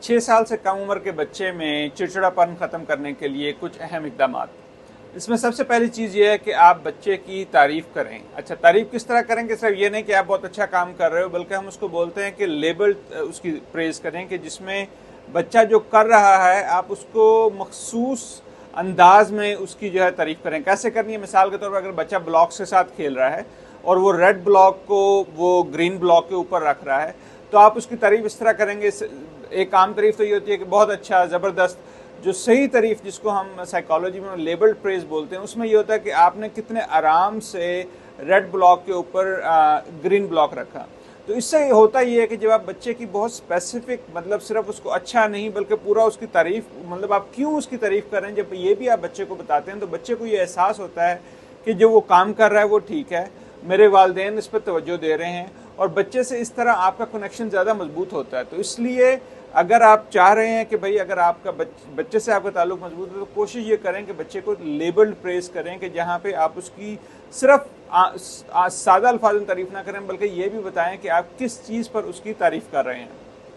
6 साल से कम उम्र के बच्चे में चिड़चिड़ापन खत्म करने के लिए कुछ अहम इकदाम। इसमें सबसे पहली चीज़ ये है कि आप बच्चे की तारीफ करें। अच्छा, तारीफ किस तरह करेंगे? सिर्फ ये नहीं कि आप बहुत अच्छा काम कर रहे हो, बल्कि हम उसको बोलते हैं कि लेबल उसकी प्रेज करें, कि जिसमें बच्चा जो कर रहा है आप उसको मखसूस अंदाज में उसकी जो है तारीफ करें। कैसे करनी है? मिसाल के तौर पर अगर बच्चा ब्लॉक्स के साथ खेल रहा है और वो रेड ब्लॉक को वो ग्रीन ब्लॉक के ऊपर रख रहा है, तो आप उसकी तारीफ इस तरह करेंगे। एक आम तारीफ तो ये होती है कि बहुत अच्छा, ज़बरदस्त। जो सही तारीफ, जिसको हम साइकोलॉजी में लेबल्ड प्रेज बोलते हैं, उसमें ये होता है कि आपने कितने आराम से रेड ब्लॉक के ऊपर ग्रीन ब्लॉक रखा। तो इससे होता ये है कि जब आप बच्चे की बहुत स्पेसिफिक, मतलब सिर्फ उसको अच्छा नहीं बल्कि पूरा उसकी तारीफ, मतलब आप क्यों उसकी तारीफ कर रहे हैं, जब ये भी आप बच्चे को बताते हैं तो बच्चे को ये एहसास होता है कि जो वो काम कर रहा है वो ठीक है, मेरे वालिदैन इस पर तवज्जो दे रहे हैं, और बच्चे से इस तरह आपका कनेक्शन ज़्यादा मजबूत होता है। तो इसलिए अगर आप चाह रहे हैं कि भाई अगर आपका बच्चे से आपका ताल्लुक मजबूत है, तो कोशिश ये करें कि बच्चे को लेबल्ड प्रेज करें, कि जहाँ पे आप उसकी सिर्फ सादा अल्फाज में तारीफ ना करें, बल्कि ये भी बताएं कि आप किस चीज़ पर उसकी तारीफ कर रहे हैं।